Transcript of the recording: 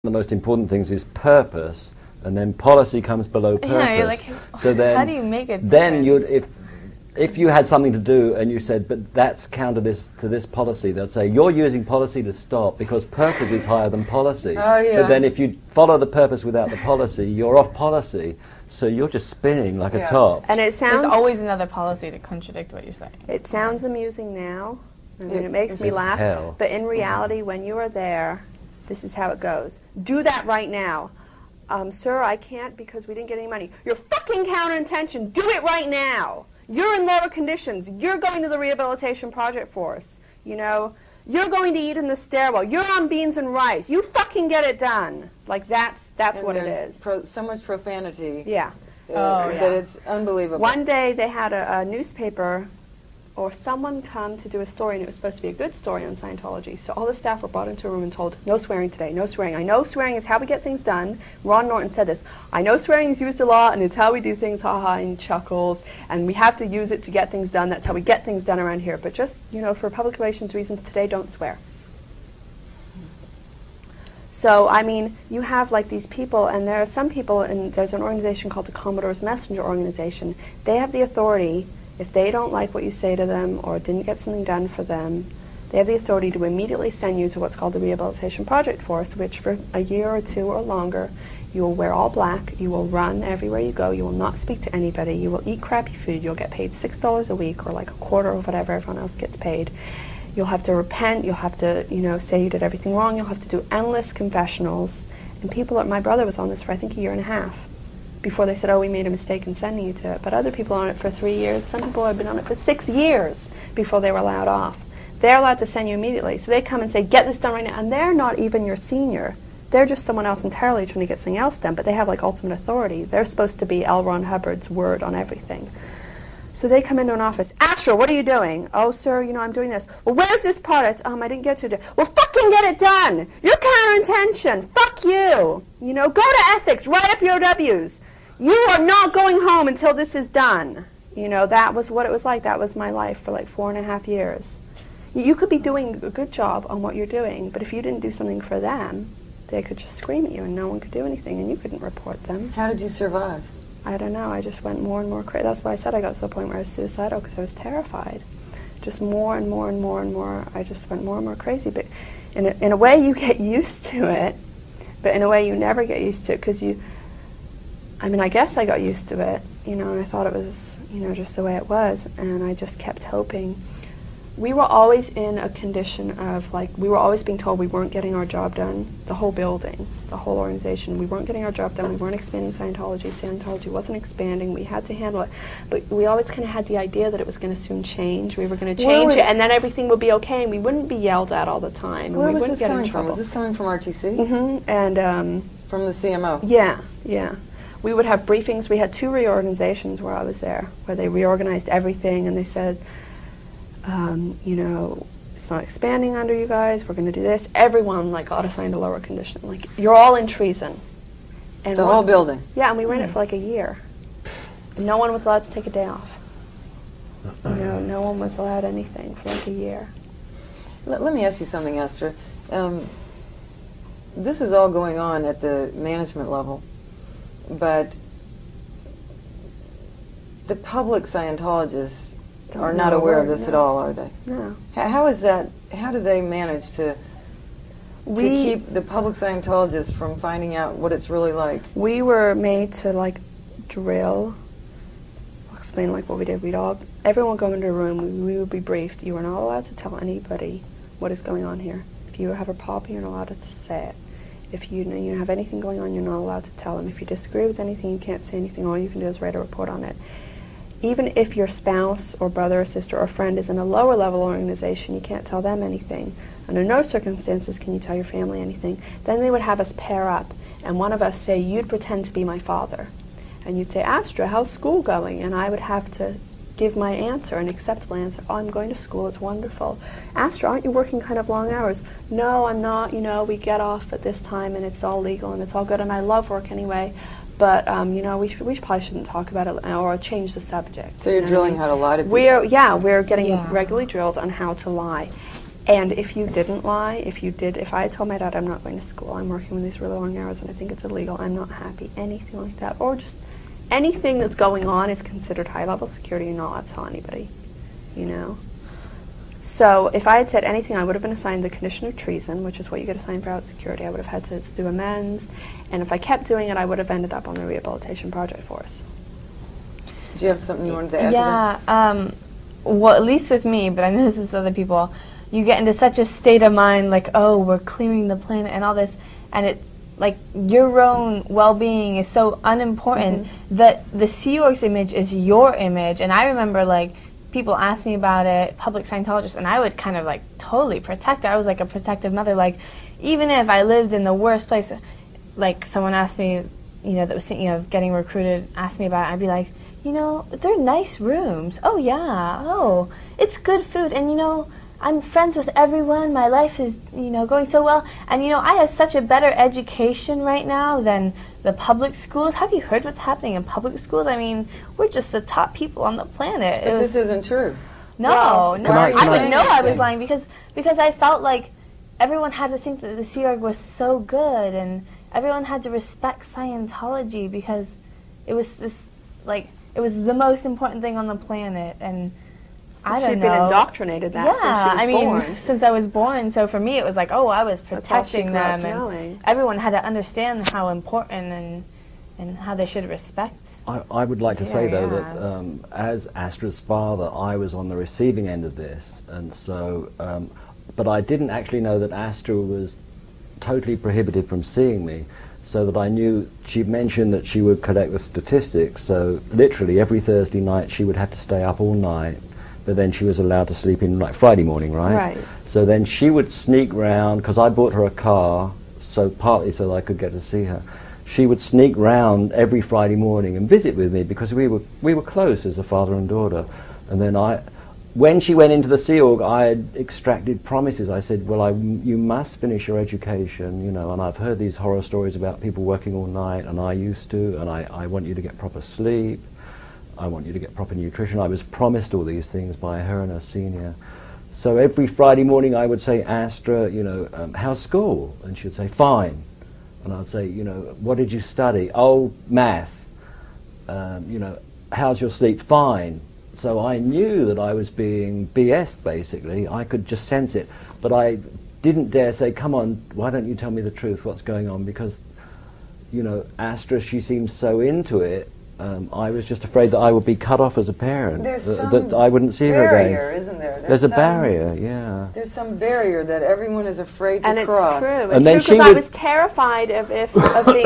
the most important things is purpose, and then policy comes below purpose. Yeah, you're like, so then, how do you make it? Then you'd, if you had something to do and you said, but that's counter to this policy, they'd say, you're using policy to stop because purpose is higher than policy. Oh, yeah. But then if you follow the purpose without the policy, you're off policy. So you're just spinning like a top. And it sounds... There's always another policy to contradict what you're saying. It sounds amusing now. I mean, it makes me laugh. Hell. But in reality, when you are there, this is how it goes. Do that right now. Sir, I can't because we didn't get any money. You're fucking counterintention. Do it right now. You're in lower conditions. You're going to the rehabilitation project force. You know, you're going to eat in the stairwell. You're on beans and rice. You fucking get it done. Like that's what it is. So much profanity. Yeah. That it's unbelievable. One day they had a newspaper or someone come to do a story, and it was supposed to be a good story on Scientology. So all the staff were brought into a room and told, no swearing today, no swearing. I know swearing is how we get things done. Ron Norton said this. I know swearing is used a lot, and it's how we do things, ha-ha, and chuckles, and we have to use it to get things done. That's how we get things done around here. But just, you know, for public relations reasons, today don't swear. So, I mean, you have like these people, and there are some people, and there's an organization called the Commodore's Messenger Organization. They have the authority, if they don't like what you say to them or didn't get something done for them, they have the authority to immediately send you to what's called the Rehabilitation Project Force, which for a year or two or longer, you will wear all black, you will run everywhere you go, you will not speak to anybody, you will eat crappy food, you'll get paid $6 a week or like a quarter of whatever everyone else gets paid. You'll have to repent, you'll have to, you know, say you did everything wrong, you'll have to do endless confessionals. And people, my brother was on this for I think a year and a half before they said, oh, we made a mistake in sending you to it. But other people on it for 3 years. Some people have been on it for 6 years before they were allowed off. They're allowed to send you immediately. So they come and say, get this done right now. And they're not even your senior. They're just someone else entirely trying to get something else done. But they have like ultimate authority. They're supposed to be L. Ron Hubbard's word on everything. So they come into an office. Astra, what are you doing? Oh, sir, you know, I'm doing this. Well, where's this product? I didn't get to it. Well, fucking get it done. You're counterintention. Fuck you. You know, go to ethics. Write up your W's. You are not going home until this is done. You know, that was what it was like. That was my life for like 4.5 years. You could be doing a good job on what you're doing, but if you didn't do something for them, they could just scream at you and no one could do anything and you couldn't report them. How did you survive? I don't know. I just went more and more crazy. That's why I said I got to the point where I was suicidal, because I was terrified. Just more and more and more and more. I just went more and more crazy. But in a way, you get used to it. But in a way, you never get used to it, because you... I mean, I guess I got used to it, you know, and I thought it was, you know, just the way it was. And I just kept hoping. We were always in a condition of, like, we were always being told we weren't getting our job done. The whole building, the whole organization, we weren't getting our job done. We weren't expanding Scientology. Scientology wasn't expanding. We had to handle it. But we always kind of had the idea that it was going to soon change. We were going to change it, and then everything would be okay, and we wouldn't be yelled at all the time. Where and we was wouldn't this get coming in trouble. from? Was this coming from RTC? Mm-hmm. And from the CMO? Yeah, yeah. We would have briefings. We had 2 reorganizations where I was there, where they reorganized everything, and they said, you know, it's not expanding under you guys, we're going to do this. Everyone, like, got assigned a lower condition. Like, you're all in treason. And the whole building? Yeah, and we ran it for like a year. No one was allowed to take a day off. You know, no one was allowed anything for like a year. Let me ask you something, Astra. This is all going on at the management level, but the public Scientologists are not aware of this at all, are they? No. How is that? How do they manage to keep the public Scientologists from finding out what it's really like? We were made to like drill. I'll explain like what we did. Everyone would go into a room. We would be briefed. You are not allowed to tell anybody what is going on here. If you have a problem, you're not allowed to say it. If you have anything going on, you're not allowed to tell them. If you disagree with anything, you can't say anything. All you can do is write a report on it. Even if your spouse or brother or sister or friend is in a lower level organization, you can't tell them anything. Under no circumstances can you tell your family anything. Then they would have us pair up, and one of us say, you'd pretend to be my father. And you'd say, Astra, how's school going? And I would have to give my answer, an acceptable answer. Oh, I'm going to school, it's wonderful. Astra, aren't you working kind of long hours? No, I'm not. You know, we get off at this time, and it's all legal, and it's all good, and I love work anyway. But, you know, we probably shouldn't talk about it or change the subject. So you're drilling how to lie to people? We're getting regularly drilled on how to lie. And if you didn't lie, if I told my dad I'm not going to school, I'm working with these really long hours and I think it's illegal, I'm not happy, anything like that, or just anything that's going on is considered high-level security and not allowed to tell anybody, you know? So if I had said anything, I would have been assigned the condition of treason, which is what you get assigned for out security. I would have had to do amends, and if I kept doing it, I would have ended up on the rehabilitation project force. Do you have something you wanted to add to that? Yeah, well, at least with me, but I know this is with other people, you get into such a state of mind, like, oh, we're clearing the planet and all this, and it's like your own well-being is so unimportant that the Sea Org's image is your image. And I remember, like, people asked me about it, public Scientologists, and I would kind of, like, totally protect it. I was like a protective mother. Like, even if I lived in the worst place, like, someone asked me, you know, that was thinking of getting recruited, asked me about it, I'd be like, you know, they're nice rooms. Oh, yeah. Oh, it's good food. And, you know, I'm friends with everyone. My life is, you know, going so well. And, you know, I have such a better education right now than the public schools. Have you heard what's happening in public schools? I mean, we're just the top people on the planet. But this isn't true. No, no. I would know I was lying because I felt like everyone had to think that the Sea Org was so good and everyone had to respect Scientology because it was this, like, it was the most important thing on the planet. And I don't know. She'd been indoctrinated that since she was born. Since I was born. So for me, it was like, oh, I was protecting them, and everyone had to understand how important and how they should respect. I would like to say though that as Astra's father, I was on the receiving end of this, and so, but I didn't actually know that Astra was totally prohibited from seeing me. So that I knew, she mentioned that she would collect the statistics, so literally every Thursday night she would have to stay up all night, but then she was allowed to sleep in like Friday morning, right? Right. So then she would sneak round, because I bought her a car, so partly so that I could get to see her. She would sneak round every Friday morning and visit with me because we were close as a father and daughter. And then when she went into the Sea Org, I had extracted promises. I said, well, you must finish your education, you know, and I've heard these horror stories about people working all night, and I used to, and I want you to get proper sleep. I want you to get proper nutrition. I was promised all these things by her and her senior. So every Friday morning I would say, Astra, you know, how's school? And she would say, fine. And I'd say, you know, what did you study? Oh, math. You know, how's your sleep? Fine. So I knew that I was being BS'd, basically. I could just sense it. But I didn't dare say, come on, why don't you tell me the truth, what's going on? Because, you know, Astra, she seems so into it. I was just afraid that I would be cut off as a parent, that I wouldn't see her again. Barrier, isn't there? There's a barrier, yeah. There's some barrier that everyone is afraid to and cross. it's true. And It's then true because I was terrified of being